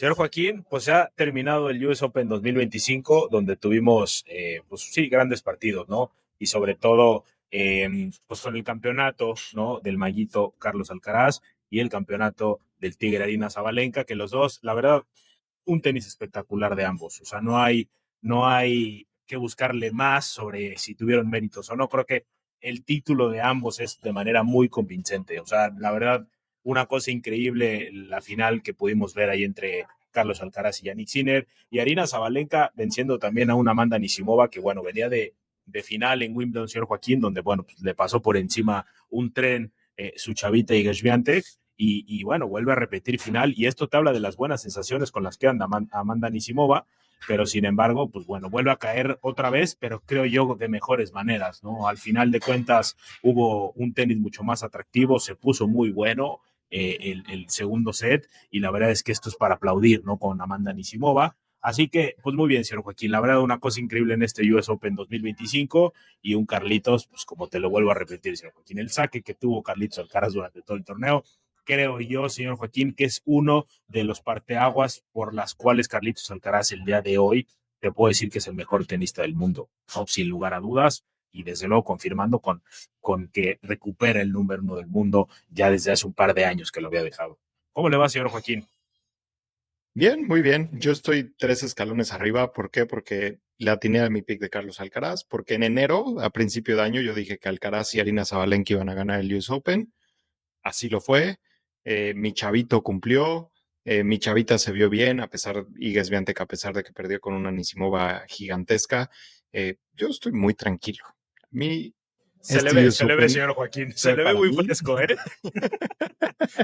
Señor Joaquín, pues se ha terminado el US Open 2025, donde tuvimos, pues sí, grandes partidos, ¿no? Y sobre todo, pues con el campeonato, ¿no? Del Mallito Carlos Alcaraz y el campeonato del Tigre Arina Zabalenka, que los dos, la verdad, un tenis espectacular de ambos. O sea, no hay que buscarle más sobre si tuvieron méritos o no. Creo que el título de ambos es de manera muy convincente. O sea, la verdad, una cosa increíble la final que pudimos ver ahí entre Carlos Alcaraz y Yannick Sinner, y Arina Zabalenka venciendo también a una Amanda Anisimova que, bueno, venía de final en Wimbledon, señor Joaquín, donde, bueno, pues, le pasó por encima un tren su chavita y Swiatek, y bueno, vuelve a repetir final, y esto te habla de las buenas sensaciones con las que anda Amanda Anisimova, pero sin embargo, pues bueno, vuelve a caer otra vez, pero creo yo de mejores maneras, ¿no? Al final de cuentas hubo un tenis mucho más atractivo, se puso muy bueno el segundo set, y la verdad es que esto es para aplaudir, ¿no? Con Amanda Anisimova. Así que, pues muy bien, señor Joaquín, la verdad una cosa increíble en este US Open 2025, y un Carlitos, pues como te lo vuelvo a repetir, señor Joaquín, el saque que tuvo Carlitos Alcaraz durante todo el torneo, creo yo, señor Joaquín, que es uno de los parteaguas por las cuales Carlitos Alcaraz el día de hoy te puedo decir que es el mejor tenista del mundo, ¿no? Sin lugar a dudas, y desde luego confirmando con que recupera el número uno del mundo ya desde hace un par de años que lo había dejado. ¿Cómo le va, señor Joaquín? Bien, muy bien. Yo estoy 3 escalones arriba. ¿Por qué? Porque le atiné a mi pick de Carlos Alcaraz. Porque en enero, a principio de año, yo dije que Alcaraz y Arina Sabalenka iban a ganar el US Open. Así lo fue. Mi chavito cumplió. Mi chavita se vio bien, a pesar, Iga Swiatek, a pesar de que perdió con una Anisimova gigantesca. Yo estoy muy tranquilo. A mí, este US Se le ve, Open señor Joaquín, se fue le ve para muy mí. fresco, ¿eh?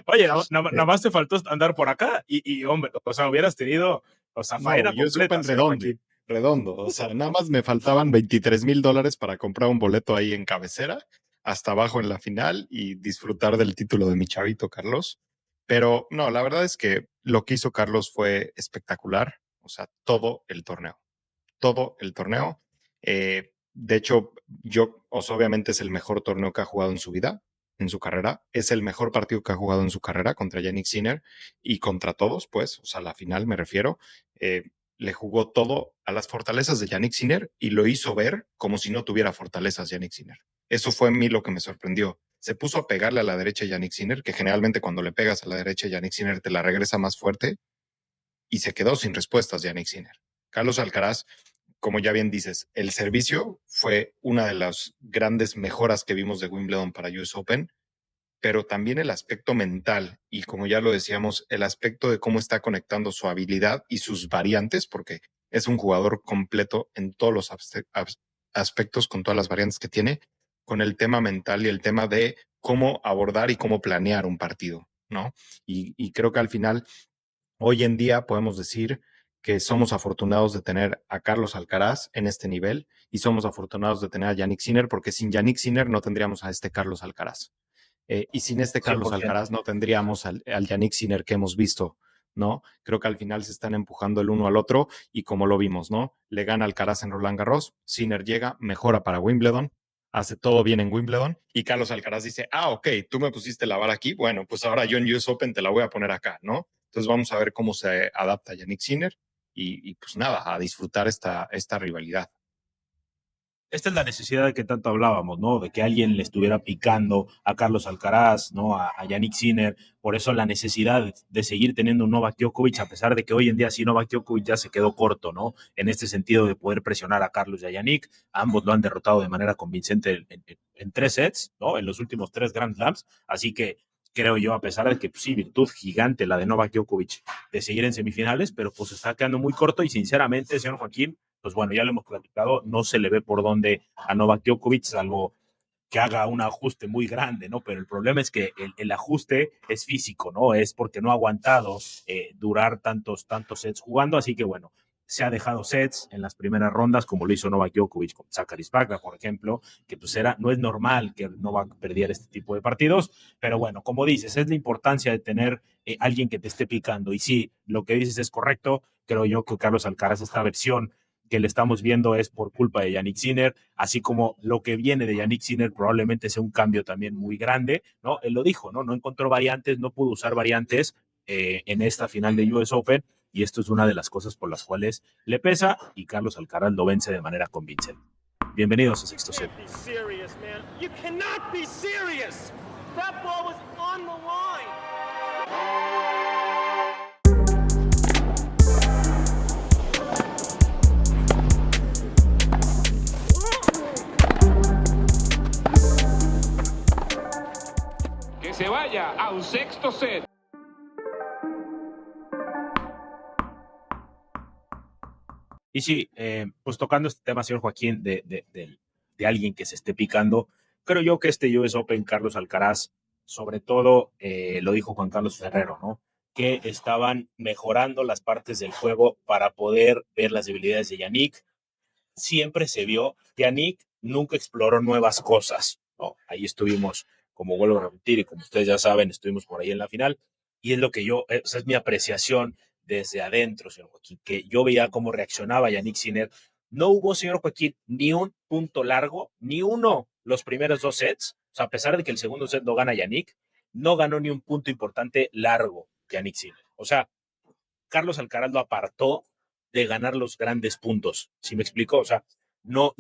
Oye, nada eh, más te faltó andar por acá hombre, o sea, hubieras tenido, o sea, No, faena US completa, Open señor redondo, Joaquín. redondo. O sea, nada más me faltaban $23,000 para comprar un boleto ahí en cabecera, hasta abajo en la final y disfrutar del título de mi chavito Carlos. Pero no, la verdad es que lo que hizo Carlos fue espectacular. O sea, todo el torneo. De hecho, o sea, obviamente es el mejor torneo que ha jugado en su vida, en su carrera. Es el mejor partido que ha jugado en su carrera contra Yannick Sinner y contra todos, pues, o sea, la final me refiero. Eh, Le jugó todo a las fortalezas de Yannick Sinner y lo hizo ver como si no tuviera fortalezas Yannick Sinner. Eso fue a mí lo que me sorprendió. Se puso a pegarle a la derecha a Yannick Sinner, que generalmente cuando le pegas a la derecha Yannick Sinner te la regresa más fuerte, y se quedó sin respuestas Yannick Sinner. Carlos Alcaraz, como ya bien dices, el servicio fue una de las grandes mejoras que vimos de Wimbledon para US Open, pero también el aspecto mental y, como ya lo decíamos, el aspecto de cómo está conectando su habilidad y sus variantes, porque es un jugador completo en todos los aspectos, con todas las variantes que tiene, con el tema mental y el tema de cómo abordar y cómo planear un partido, ¿no? Y creo que al final, hoy en día podemos decir que somos afortunados de tener a Carlos Alcaraz en este nivel y somos afortunados de tener a Yannick Sinner, porque sin Yannick Sinner no tendríamos a este Carlos Alcaraz. Y sin este Carlos 100%. Alcaraz no tendríamos al Yannick Sinner que hemos visto, ¿no? Creo que al final se están empujando el uno al otro y, como lo vimos, ¿no? Le gana Alcaraz en Roland Garros, Sinner llega, mejora para Wimbledon, hace todo bien en Wimbledon y Carlos Alcaraz dice, ok, tú me pusiste la vara aquí, bueno, pues ahora yo en US Open te la voy a poner acá, ¿no? Entonces vamos a ver cómo se adapta Yannick Sinner y pues nada, a disfrutar esta rivalidad. Esta es la necesidad de que tanto hablábamos, ¿no? De que alguien le estuviera picando a Carlos Alcaraz, ¿no? A Yannick Sinner. Por eso la necesidad de seguir teniendo un Novak Djokovic, a pesar de que hoy en día sí Novak Djokovic ya se quedó corto, ¿no? En este sentido de poder presionar a Carlos y a Yannick. Ambos lo han derrotado de manera convincente en 3 sets, ¿no? En los últimos 3 Grand Slams. Así que creo yo, a pesar de que pues, sí, virtud gigante la de Novak Djokovic de seguir en semifinales, pero pues está quedando muy corto, y sinceramente, señor Joaquín, pues bueno, ya lo hemos platicado, no se le ve por dónde a Novak Djokovic, salvo que haga un ajuste muy grande, ¿no? Pero el problema es que el ajuste es físico, ¿no? Es porque no ha aguantado durar tantos sets jugando, así que bueno, se ha dejado sets en las primeras rondas, como lo hizo Novak Djokovic con Zakaris Bagda, por ejemplo, que pues no es normal que Novak perdiera este tipo de partidos, pero bueno, como dices, es la importancia de tener alguien que te esté picando, y sí, lo que dices es correcto, creo yo que Carlos Alcaraz, esta versión que le estamos viendo es por culpa de Yannick Sinner, así como lo que viene de Yannick Sinner probablemente sea un cambio también muy grande, ¿no? Él lo dijo, ¿no? No encontró variantes, no pudo usar variantes en esta final de US Open, y esto es una de las cosas por las cuales le pesa y Carlos Alcaraz lo vence de manera convincente. Bienvenidos a Sexto Set. Que se vaya a un sexto set. Y sí, pues tocando este tema, señor Joaquín, de alguien que se esté picando, creo yo que este US Open, Carlos Alcaraz, sobre todo, lo dijo Juan Carlos Ferrero, ¿no? Que estaban mejorando las partes del juego para poder ver las debilidades de Yannick. Siempre se vio, Yannick nunca exploró nuevas cosas, ¿no? Ahí estuvimos, como vuelvo a repetir, y como ustedes ya saben, estuvimos por ahí en la final, y es lo que yo, o sea, es mi apreciación desde adentro, señor Joaquín, que yo veía cómo reaccionaba Yannick Sinner. No hubo, señor Joaquín, ni un punto largo, ni uno los primeros dos sets, o sea, a pesar de que el segundo set no gana Yannick, no ganó ni un punto importante largo Yannick Sinner. O sea, Carlos Alcaraz lo apartó de ganar los grandes puntos. ¿Sí me explico? O sea, no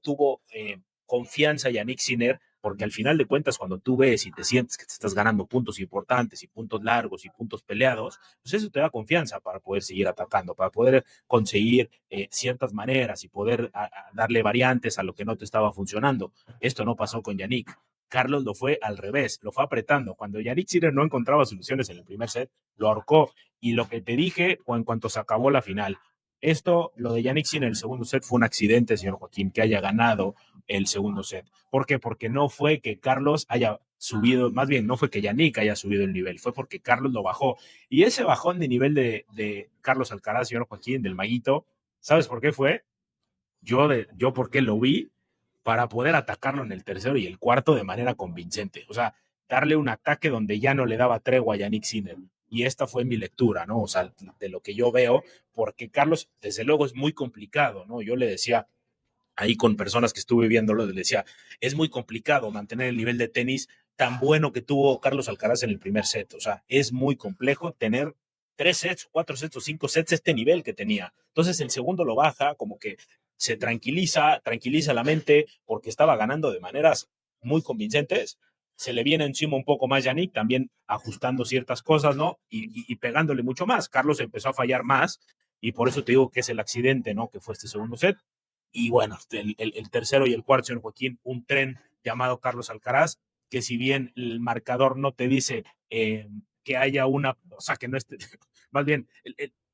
tuvo confianza Yannick Sinner, porque al final de cuentas, cuando tú ves y te sientes que te estás ganando puntos importantes y puntos largos y puntos peleados, pues eso te da confianza para poder seguir atacando, para poder conseguir ciertas maneras y poder darle variantes a lo que no te estaba funcionando. Esto no pasó con Yannick. Carlos lo fue al revés, lo fue apretando. Cuando Yannick Sinner no encontraba soluciones en el primer set, lo ahorcó. Y lo que te dije en cuanto se acabó la final, esto, lo de Yannick Sinner en el segundo set fue un accidente, señor Joaquín, que haya ganado el segundo set. ¿Por qué? Porque no fue que Carlos haya subido, más bien no fue que Yannick haya subido el nivel, fue porque Carlos lo bajó. Y ese bajón de nivel de Carlos Alcaraz, señor Joaquín, del Maguito, ¿sabes por qué fue? Yo porque lo vi para poder atacarlo en el tercero y el cuarto de manera convincente. O sea, darle un ataque donde ya no le daba tregua a Yannick Sinner. Y esta fue mi lectura, ¿no? O sea, de lo que yo veo, porque Carlos, desde luego, es muy complicado, ¿no? Yo le decía ahí con personas que estuve viéndolo, le decía, es muy complicado mantener el nivel de tenis tan bueno que tuvo Carlos Alcaraz en el primer set. O sea, es muy complejo tener 3 sets, 4 sets o 5 sets este nivel que tenía. Entonces el segundo lo baja, como que se tranquiliza la mente porque estaba ganando de maneras muy convincentes. Se le viene encima un poco más Yannick, también ajustando ciertas cosas, ¿no? Y pegándole mucho más. Carlos empezó a fallar más y por eso te digo que es el accidente, ¿no? Que fue este segundo set. Y bueno, el tercero y el cuarto, señor Joaquín, un tren llamado Carlos Alcaraz, que si bien el marcador no te dice que haya una, o sea, que no esté, más bien,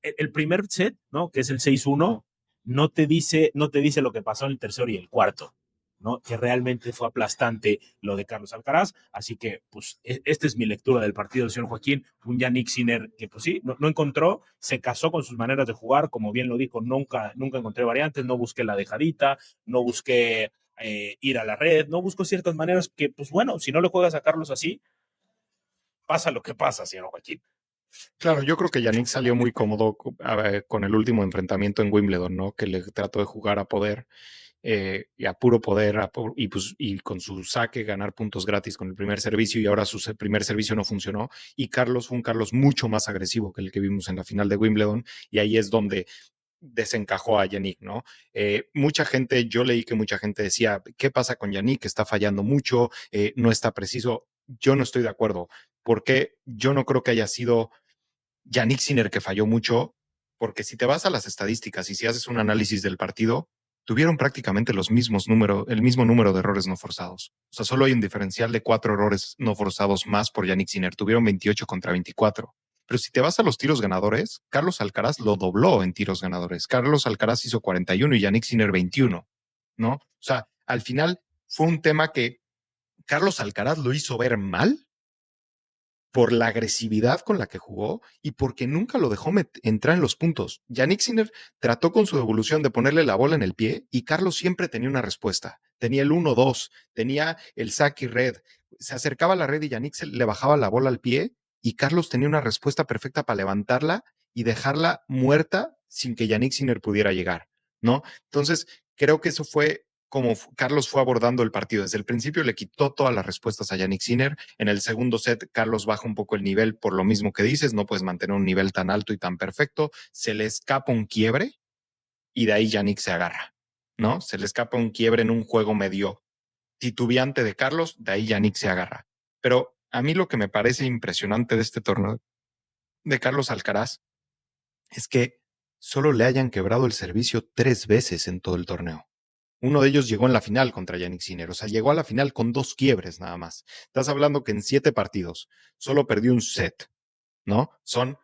el primer set, ¿no? Que es el 6-1, no te dice lo que pasó en el tercero y el cuarto, ¿no? Que realmente fue aplastante lo de Carlos Alcaraz. Así que, pues, esta es mi lectura del partido del señor Joaquín. Un Yannick Sinner que, pues sí, no encontró, se casó con sus maneras de jugar, como bien lo dijo, nunca encontré variantes, no busqué la dejadita, no busqué ir a la red, no busco ciertas maneras que, pues bueno, si no le juegas a Carlos así, pasa lo que pasa, señor Joaquín. Claro, yo creo que Yannick salió muy cómodo con el último enfrentamiento en Wimbledon, ¿no? Que le trató de jugar a poder y a puro poder y con su saque ganar puntos gratis con el primer servicio y ahora su primer servicio no funcionó y Carlos fue un Carlos mucho más agresivo que el que vimos en la final de Wimbledon y ahí es donde desencajó a Yannick, ¿no? Mucha gente, yo leí que mucha gente decía, ¿qué pasa con Yannick? Está fallando mucho, no está preciso. Yo no estoy de acuerdo, porque yo no creo que haya sido Yannick Sinner que falló mucho, porque si te vas a las estadísticas y si haces un análisis del partido, tuvieron prácticamente el mismo número de errores no forzados. O sea, solo hay un diferencial de 4 errores no forzados más por Yannick Sinner. Tuvieron 28 contra 24. Pero si te vas a los tiros ganadores, Carlos Alcaraz lo dobló en tiros ganadores. Carlos Alcaraz hizo 41 y Yannick Sinner 21, ¿no? O sea, al final fue un tema que Carlos Alcaraz lo hizo ver mal por la agresividad con la que jugó y porque nunca lo dejó entrar en los puntos. Yannick Sinner trató con su devolución de ponerle la bola en el pie y Carlos siempre tenía una respuesta. Tenía el 1-2, tenía el saque y red. Se acercaba a la red y Yannick le bajaba la bola al pie y Carlos tenía una respuesta perfecta para levantarla y dejarla muerta sin que Yannick Sinner pudiera llegar, ¿no? Entonces, creo que eso fue cómo Carlos fue abordando el partido. Desde el principio le quitó todas las respuestas a Yannick Sinner. En el segundo set, Carlos baja un poco el nivel por lo mismo que dices, no puedes mantener un nivel tan alto y tan perfecto. Se le escapa un quiebre y de ahí Yannick se agarra, ¿no? Se le escapa un quiebre en un juego medio titubeante de Carlos, de ahí Yannick se agarra. Pero a mí lo que me parece impresionante de este torneo de Carlos Alcaraz es que solo le hayan quebrado el servicio 3 veces en todo el torneo. Uno de ellos llegó en la final contra Yannick Sinner, o sea, llegó a la final con 2 quiebres nada más. Estás hablando que en 7 partidos solo perdió un set, ¿no? Son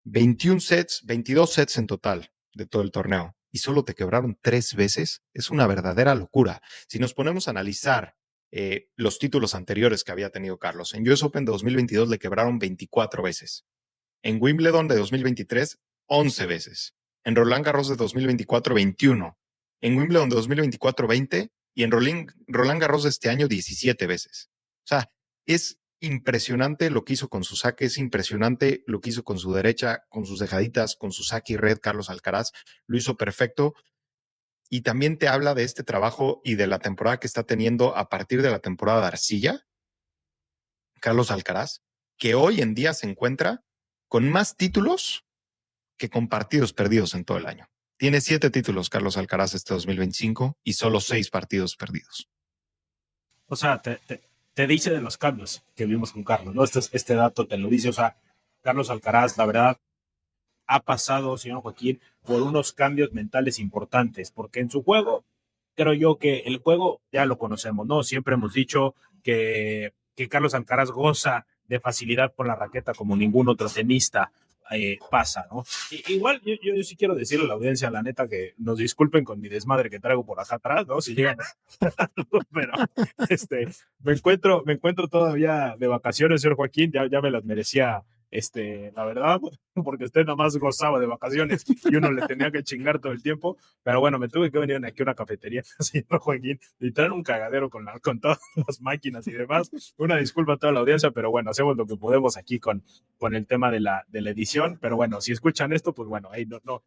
21 sets, 22 sets en total de todo el torneo y solo te quebraron 3 veces. Es una verdadera locura. Si nos ponemos a analizar los títulos anteriores que había tenido Carlos, en US Open de 2022 le quebraron 24 veces. En Wimbledon de 2023, 11 veces. En Roland Garros de 2024, 21. En Wimbledon de 2024, 20. Y en Roland Garros de este año, 17 veces. O sea, es impresionante lo que hizo con su saque, es impresionante lo que hizo con su derecha, con sus dejaditas, con su saque y red, Carlos Alcaraz. Lo hizo perfecto. Y también te habla de este trabajo y de la temporada que está teniendo a partir de la temporada de arcilla, Carlos Alcaraz, que hoy en día se encuentra con más títulos que con partidos perdidos en todo el año. Tiene 7 títulos Carlos Alcaraz este 2025 y solo 6 partidos perdidos. O sea, te dice de los cambios que vimos con Carlos, ¿no? Este dato te lo dice. O sea, Carlos Alcaraz, la verdad, ha pasado, señor Joaquín, por unos cambios mentales importantes, porque en su juego, creo yo que el juego ya lo conocemos, ¿no? Siempre hemos dicho que Carlos Alcaraz goza de facilidad con la raqueta como ningún otro tenista pasa, ¿no? Igual yo sí quiero decirle a la audiencia, la neta, que nos disculpen con mi desmadre que traigo por acá atrás, ¿no? Si llegan, pero me encuentro todavía de vacaciones, señor Joaquín, ya me las merecía, la verdad, porque usted nada más gozaba de vacaciones y uno le tenía que chingar todo el tiempo. Pero bueno, me tuve que venir aquí a una cafetería, señor Joaquín, y traer un cagadero con todas las máquinas y demás. Una disculpa a toda la audiencia, pero bueno, hacemos lo que podemos aquí con el tema de la edición. Pero bueno, si escuchan esto, pues bueno, ahí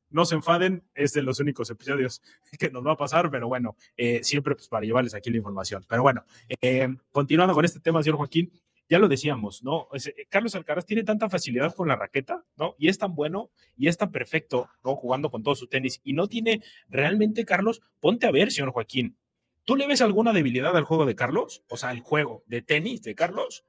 no se enfaden, es de los únicos episodios que nos va a pasar, pero bueno, siempre pues para llevarles aquí la información. Pero bueno, continuando con este tema, señor Joaquín, ya lo decíamos, ¿no? Carlos Alcaraz tiene tanta facilidad con la raqueta, ¿no? Y es tan bueno y es tan perfecto, ¿no? Jugando con todo su tenis. Y no tiene realmente, Carlos, ponte a ver, señor Joaquín. ¿Tú le ves alguna debilidad al juego de Carlos? O sea, el juego de tenis de Carlos.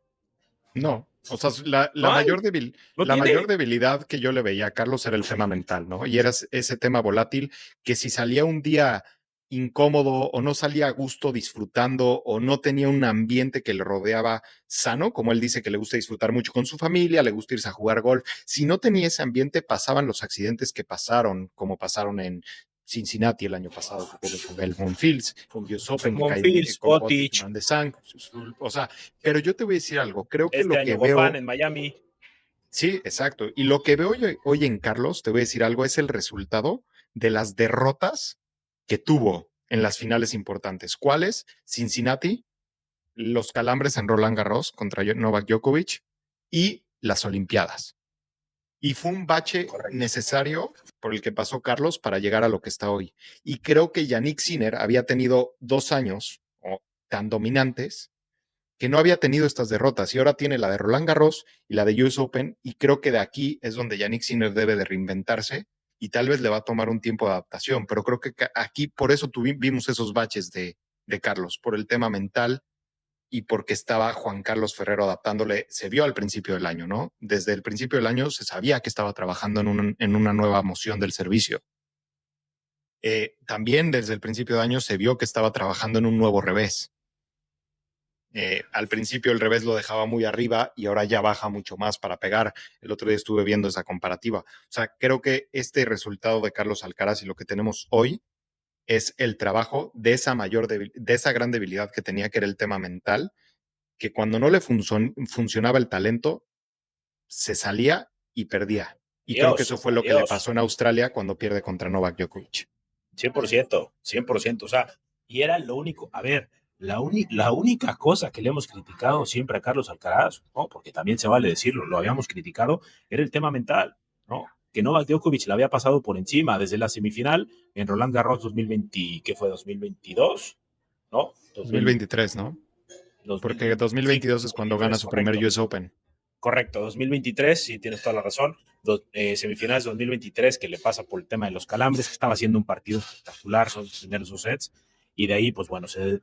No, o sea, la mayor debilidad que yo le veía a Carlos era el tema mental, ¿no? Y era ese tema volátil que si salía un día incómodo o no salía a gusto disfrutando o no tenía un ambiente que le rodeaba sano, como él dice que le gusta disfrutar mucho con su familia, le gusta irse a jugar golf, si no tenía ese ambiente pasaban los accidentes que pasaron, como pasaron en Cincinnati el año pasado, con el Monfils, con US Open, Monfils, Cottage, Van de Sang, o sea, pero yo te voy a decir algo, creo que este lo año que Gofan veo en Miami. Sí, exacto. Y lo que veo hoy en Carlos, te voy a decir algo, es el resultado de las derrotas que tuvo en las finales importantes. ¿Cuáles? Cincinnati, los calambres en Roland Garros contra Novak Djokovic y las Olimpiadas. Y fue un bache necesario por el que pasó Carlos para llegar a lo que está hoy. Y creo que Yannick Sinner había tenido 2 años tan dominantes que no había tenido estas derrotas y ahora tiene la de Roland Garros y la de US Open y creo que de aquí es donde Yannick Sinner debe de reinventarse y tal vez le va a tomar un tiempo de adaptación, pero creo que aquí por eso vimos esos baches de Carlos, por el tema mental y porque estaba Juan Carlos Ferrero adaptándole, se vio al principio del año, ¿no? Desde el principio del año se sabía que estaba trabajando en una nueva moción del servicio. También desde el principio de año se vio que estaba trabajando en un nuevo revés. Al principio el revés lo dejaba muy arriba y ahora ya baja mucho más para pegar. El otro día estuve viendo esa comparativa. O sea, creo que este resultado de Carlos Alcaraz y lo que tenemos hoy es el trabajo de esa gran debilidad que tenía, que era el tema mental, que cuando no le funcionaba el talento, se salía y perdía. Y creo que eso fue lo que le pasó en Australia cuando pierde contra Novak Djokovic. 100%, 100%. O sea, y era lo único. A ver, la única cosa que le hemos criticado siempre a Carlos Alcaraz, ¿no? Porque también se vale decirlo, lo habíamos criticado, era el tema mental, ¿no? Que Novak Djokovic le había pasado por encima desde la semifinal en Roland Garros 2020, ¿qué fue? 2022. ¿no? 2023, ¿no? Porque 2022 es cuando gana su primer US Open. Correcto, 2023, sí, tienes toda la razón. Semifinales 2023, que le pasa por el tema de los calambres, que estaba haciendo un partido espectacular, son los primeros dos sets, y de ahí, pues bueno, se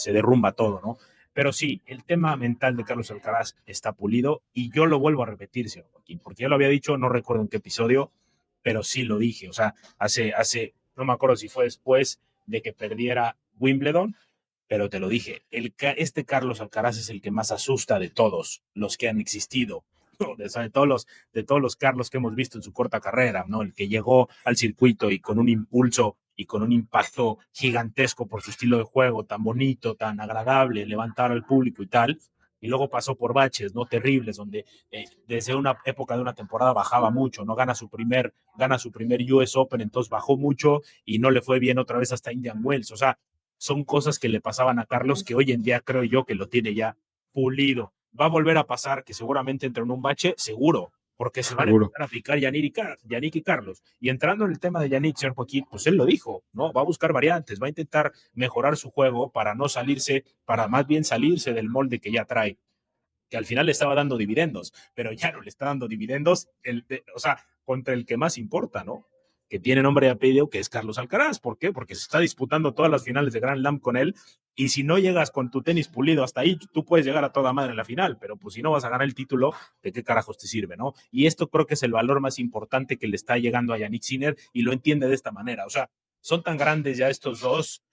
derrumba todo, ¿no? Pero sí, el tema mental de Carlos Alcaraz está pulido, y yo lo vuelvo a repetir, señor Joaquín, porque ya lo había dicho, no recuerdo en qué episodio, pero sí lo dije, o sea, no me acuerdo si fue después de que perdiera Wimbledon, pero te lo dije, este Carlos Alcaraz es el que más asusta de todos los que han existido, ¿no? De todos los Carlos que hemos visto en su corta carrera, ¿no? El que llegó al circuito y con un impulso y con un impacto gigantesco por su estilo de juego, tan bonito, tan agradable, levantar al público y tal, y luego pasó por baches, ¿no? Terribles, donde desde una época de una temporada bajaba mucho, ¿no? Gana su primer US Open, entonces bajó mucho y no le fue bien otra vez hasta Indian Wells, o sea, son cosas que le pasaban a Carlos que hoy en día creo yo que lo tiene ya pulido. Va a volver a pasar que seguramente entra en un bache, seguro, porque se van a empezar a picar Yannick y Carlos. Y entrando en el tema de Yannick, señor Joaquín, pues él lo dijo, ¿no? Va a buscar variantes, va a intentar mejorar su juego para no salirse, para más bien salirse del molde que ya trae, que al final le estaba dando dividendos, pero ya no le está dando dividendos, o sea, contra el que más importa, ¿no? Que tiene nombre y apellido, que es Carlos Alcaraz. ¿Por qué? Porque se está disputando todas las finales de Grand Slam con él, y si no llegas con tu tenis pulido hasta ahí, tú puedes llegar a toda madre en la final, pero pues si no vas a ganar el título, ¿de qué carajos te sirve, no? Y esto creo que es el valor más importante que le está llegando a Yannick Sinner, y lo entiende de esta manera. O sea, son tan grandes ya estos dos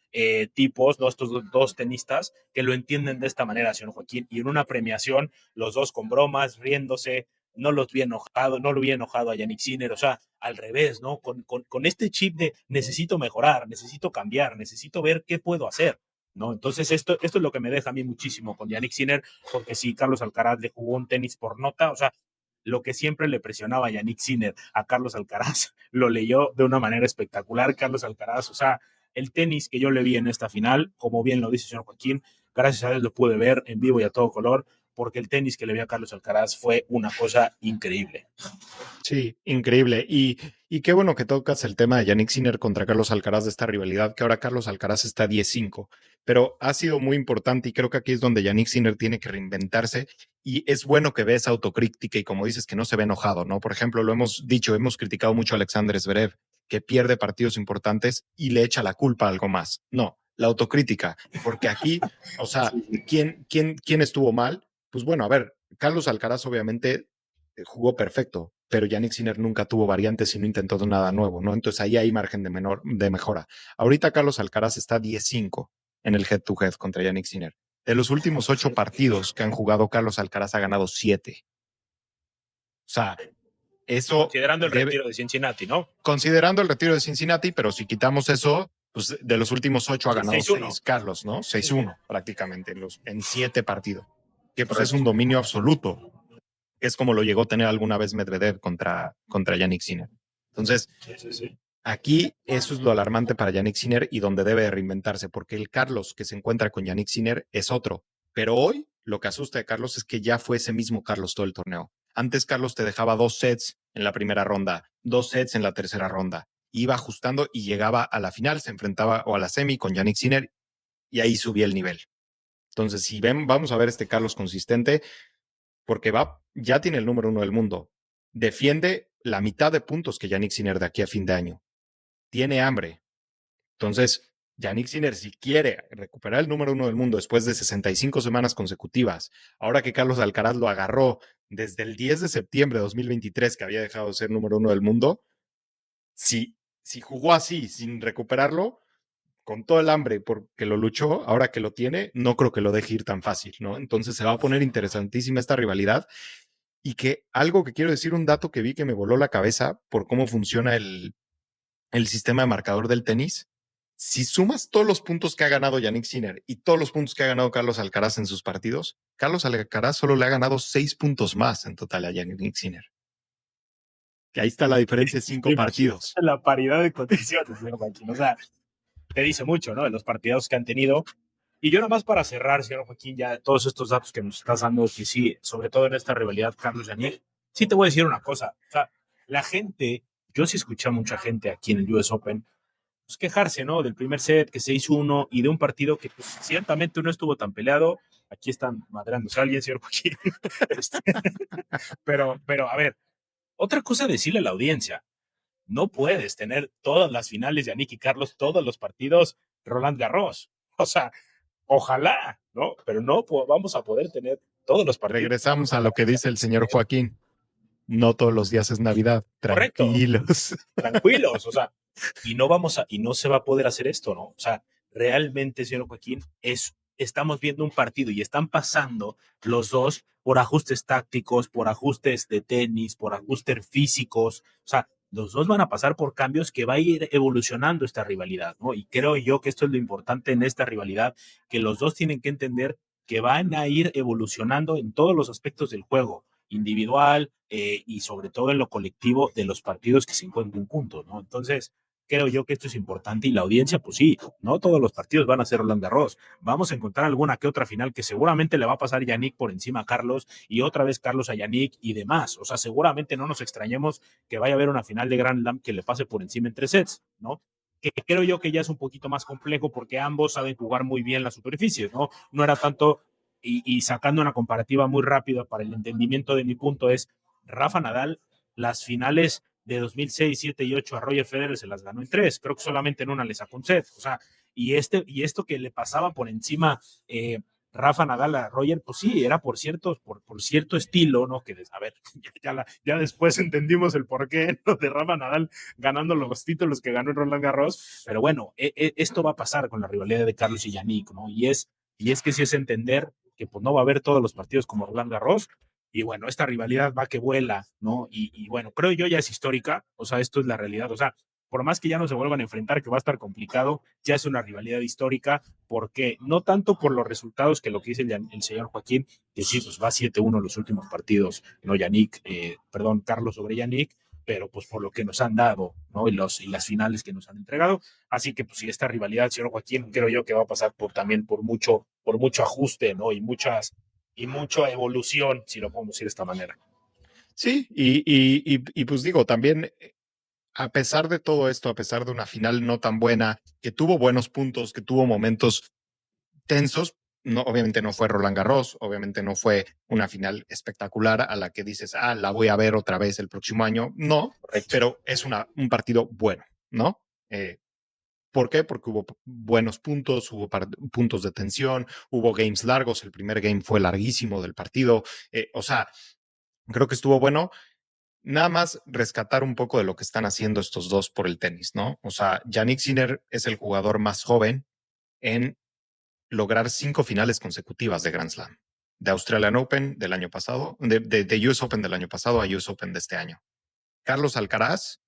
tipos, ¿no? Estos dos tenistas, que lo entienden de esta manera, señor Joaquín, y en una premiación, los dos con bromas, riéndose, no lo vi enojado a Yannick Sinner, o sea, al revés, ¿no? Con este chip de necesito mejorar, necesito cambiar, necesito ver qué puedo hacer, ¿no? Entonces esto es lo que me deja a mí muchísimo con Yannick Sinner, porque si Carlos Alcaraz le jugó un tenis por nota, o sea, lo que siempre le presionaba a Yannick Sinner a Carlos Alcaraz, lo leyó de una manera espectacular Carlos Alcaraz, o sea, el tenis que yo le vi en esta final, como bien lo dice el señor Joaquín, gracias a Dios lo pude ver en vivo y a todo color, porque el tenis que le vi a Carlos Alcaraz fue una cosa increíble. Sí, increíble. Y qué bueno que tocas el tema de Yannick Sinner contra Carlos Alcaraz, de esta rivalidad, que ahora Carlos Alcaraz está 10-5, pero ha sido muy importante, y creo que aquí es donde Yannick Sinner tiene que reinventarse, y es bueno que ve esa autocrítica y, como dices, que no se ve enojado, ¿no? Por ejemplo, lo hemos dicho, hemos criticado mucho a Alexander Zverev, que pierde partidos importantes y le echa la culpa a algo más. No, la autocrítica, porque aquí, o sea, ¿quién estuvo mal? Pues bueno, a ver, Carlos Alcaraz obviamente jugó perfecto, pero Yannick Sinner nunca tuvo variantes y no intentó nada nuevo, ¿no? Entonces ahí hay margen de mejora. Ahorita Carlos Alcaraz está 10-5 en el head-to-head contra Yannick Sinner. De los últimos 8 partidos que han jugado, Carlos Alcaraz ha ganado 7. O sea, eso... Considerando el retiro de Cincinnati, ¿no? Considerando el retiro de Cincinnati, pero si quitamos eso, pues de los últimos 8 ha ganado 6 Carlos, ¿no? 6-1 prácticamente en 7 partidos. Que pues es un dominio absoluto. Es como lo llegó a tener alguna vez Medvedev contra Yannick Sinner. Entonces, aquí eso es lo alarmante para Yannick Sinner y donde debe de reinventarse, porque el Carlos que se encuentra con Yannick Sinner es otro. Pero hoy lo que asusta de Carlos es que ya fue ese mismo Carlos todo el torneo. Antes Carlos te dejaba 2 sets en la primera ronda, 2 sets en la tercera ronda. Iba ajustando y llegaba a la final, se enfrentaba o a la semi con Yannick Sinner y ahí subía el nivel. Entonces, si vamos a ver este Carlos consistente, porque ya tiene el número 1 del mundo. Defiende la mitad de puntos que Yannick Sinner de aquí a fin de año. Tiene hambre. Entonces, Yannick Sinner, si quiere recuperar el número 1 del mundo después de 65 semanas consecutivas, ahora que Carlos Alcaraz lo agarró desde el 10 de septiembre de 2023, que había dejado de ser número 1 del mundo, si jugó así, sin recuperarlo, con todo el hambre porque lo luchó, ahora que lo tiene, no creo que lo deje ir tan fácil, ¿no? Entonces se va a poner interesantísima esta rivalidad. Y que algo que quiero decir, un dato que vi que me voló la cabeza por cómo funciona el sistema de marcador del tenis. Si sumas todos los puntos que ha ganado Yannick Sinner y todos los puntos que ha ganado Carlos Alcaraz en sus partidos, Carlos Alcaraz solo le ha ganado 6 puntos más en total a Yannick Sinner. Que ahí está la diferencia de 5 partidos. La paridad de condiciones, señor Joaquín. O sea, te dice mucho, ¿no? De los partidos que han tenido. Y yo nada más para cerrar, señor Joaquín, ya todos estos datos que nos estás dando, que sí, sobre todo en esta rivalidad Carlos-Yannick, sí te voy a decir una cosa. O sea, la gente, yo sí escuché a mucha gente aquí en el US Open quejarse, ¿no? Del primer set que 6-1 y de un partido que pues, ciertamente no estuvo tan peleado. Aquí están madreándose a alguien, señor Joaquín. Este, pero, a ver, otra cosa decirle a la audiencia, no puedes tener todas las finales de Yannick y Carlos, todos los partidos Roland Garros. O sea, ojalá, ¿no? Pero no vamos a poder tener todos los partidos. Regresamos a lo que dice el señor Joaquín. No todos los días es Navidad. Correcto. Tranquilos. Tranquilos, o sea, y no se va a poder hacer esto, ¿no? O sea, realmente, señor Joaquín, estamos viendo un partido y están pasando los dos por ajustes tácticos, por ajustes de tenis, por ajustes físicos, o sea, los dos van a pasar por cambios que va a ir evolucionando esta rivalidad, ¿no? Y creo yo que esto es lo importante en esta rivalidad, que los dos tienen que entender que van a ir evolucionando en todos los aspectos del juego, individual y sobre todo en lo colectivo de los partidos que se encuentren juntos, ¿no? Entonces, creo yo que esto es importante y la audiencia, pues sí, no todos los partidos van a ser Roland Garros. Vamos a encontrar alguna que otra final que seguramente le va a pasar Yannick por encima a Carlos y otra vez Carlos a Yannick y demás. O sea, seguramente no nos extrañemos que vaya a haber una final de Grand Slam que le pase por encima en 3 sets, ¿no? Que creo yo que ya es un poquito más complejo porque ambos saben jugar muy bien las superficies, ¿no? No era tanto, y sacando una comparativa muy rápida para el entendimiento de mi punto, es Rafa Nadal, las finales de 2006, 7 y 8 a Roger Federer se las ganó en 3, creo que solamente en una le sacó un set, o sea, y esto que le pasaba por encima Rafa Nadal a Roger, pues sí, era por cierto estilo, ¿no? Que, a ver, ya después entendimos el porqué, ¿no? De Rafa Nadal ganando los títulos que ganó en Roland Garros, pero bueno, esto va a pasar con la rivalidad de Carlos y Yannick, ¿no? Y es que sí es entender que pues no va a haber todos los partidos como Roland Garros, y bueno, esta rivalidad va que vuela, ¿no? Y bueno, creo yo ya es histórica, o sea, esto es la realidad, o sea, por más que ya no se vuelvan a enfrentar, que va a estar complicado, ya es una rivalidad histórica, porque no tanto por los resultados que lo que dice el señor Joaquín, que sí, pues va 7-1 los últimos partidos, ¿no? Carlos sobre Yannick, pero pues por lo que nos han dado, ¿no? Y las finales que nos han entregado. Así que pues sí, esta rivalidad, señor Joaquín, creo yo que va a pasar también por mucho ajuste, ¿no? Y mucha evolución, si lo podemos decir de esta manera. Sí, y pues digo, también a pesar de todo esto, a pesar de una final no tan buena, que tuvo buenos puntos, que tuvo momentos tensos, no, obviamente no fue Roland Garros, obviamente no fue una final espectacular a la que dices, la voy a ver otra vez el próximo año. No, correcto, pero es un partido bueno, ¿no? ¿Por qué? Porque hubo buenos puntos, hubo puntos de tensión, hubo games largos, el primer game fue larguísimo del partido, o sea, creo que estuvo bueno. Nada más rescatar un poco de lo que están haciendo estos dos por el tenis, ¿no? O sea, Jannik Sinner es el jugador más joven en lograr 5 finales consecutivas de Grand Slam. De Australian Open del año pasado, de US Open del año pasado a US Open de este año. Carlos Alcaraz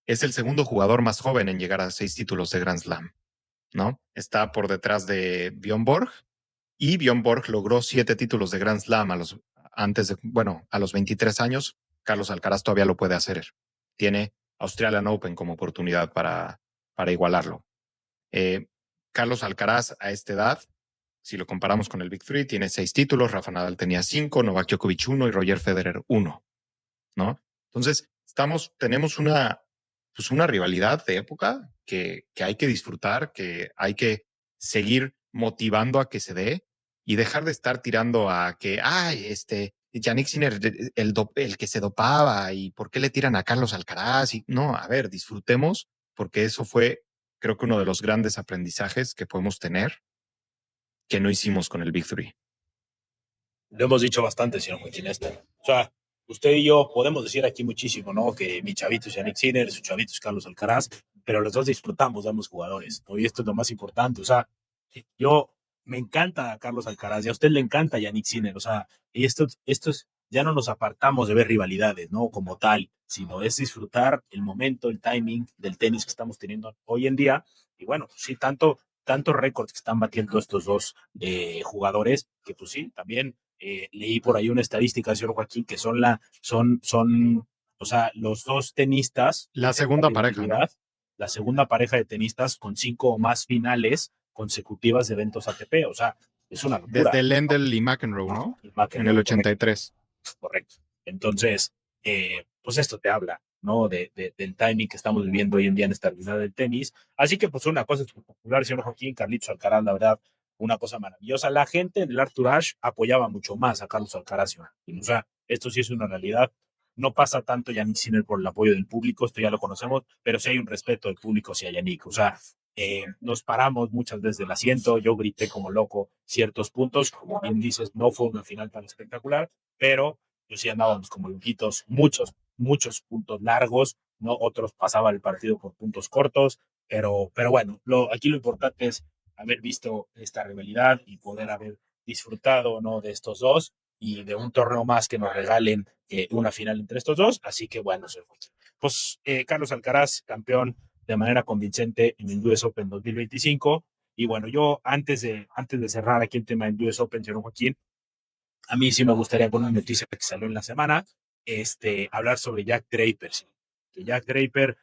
es el segundo jugador más joven en llegar a 6 títulos de Grand Slam, ¿no? Está por detrás de Bjorn Borg, y Bjorn Borg logró 7 títulos de Grand Slam a los 23 años. Carlos Alcaraz todavía lo puede hacer. Tiene Australian Open como oportunidad para igualarlo. Carlos Alcaraz a esta edad, si lo comparamos con el Big Three, tiene 6 títulos, Rafa Nadal tenía 5, Novak Djokovic 1 y Roger Federer 1, ¿no? Entonces, tenemos una rivalidad de época que hay que disfrutar, que hay que seguir motivando a que se dé y dejar de estar tirando a que, Jannik Sinner, el que se dopaba y por qué le tiran a Carlos Alcaraz. No, a ver, disfrutemos, porque eso fue, creo que uno de los grandes aprendizajes que podemos tener que no hicimos con el Big Three. Lo hemos dicho bastante, señor Joaquín. O sea, usted y yo podemos decir aquí muchísimo, ¿no? Que mi chavito es Jannik Sinner, su chavito es Carlos Alcaraz, pero los dos disfrutamos de ambos jugadores, ¿no? Y esto es lo más importante. O sea, yo me encanta a Carlos Alcaraz y a usted le encanta a Jannik Sinner. O sea, y esto es, ya no nos apartamos de ver rivalidades, ¿no? Como tal, sino es disfrutar el momento, el timing del tenis que estamos teniendo hoy en día. Y bueno, sí, tantos récords que están batiendo estos dos jugadores, que pues sí, también leí por ahí una estadística, señor Joaquín, que son o sea, los dos tenistas. La segunda pareja, ¿no? La segunda pareja de tenistas con 5 o más finales consecutivas de eventos ATP. O sea, es una locura. Desde Lendl y McEnroe, ¿no? En el 83. Correcto. Entonces, pues esto te habla ¿no? Del timing que estamos viviendo hoy en día en esta realidad del tenis. Así que, pues, una cosa espectacular, señor Joaquín, Carlitos Alcaraz, la verdad, una cosa maravillosa. La gente del Arthur Ashe apoyaba mucho más a Carlos Alcaraz. O sea, esto sí es una realidad. No pasa tanto Yannick Sinner por el apoyo del público, esto ya lo conocemos, pero sí hay un respeto del público hacia Yannick. O sea, nos paramos muchas veces del asiento, yo grité como loco ciertos puntos, como bien dices, no fue una final tan espectacular, pero yo sí andábamos como loquitos, muchos puntos largos, ¿no? Otros pasaban el partido por puntos cortos, pero bueno, aquí lo importante es haber visto esta rivalidad y poder haber disfrutado, ¿no? De estos dos y de un torneo más que nos regalen una final entre estos dos. Así que bueno, pues Carlos Alcaraz, campeón de manera convincente en el US Open 2025. Y bueno, yo antes de cerrar aquí el tema del US Open, señor Joaquín, a mí sí me gustaría con una noticia que salió en la semana, hablar sobre Jack Draper. ¿Sí? Que Jack Draper,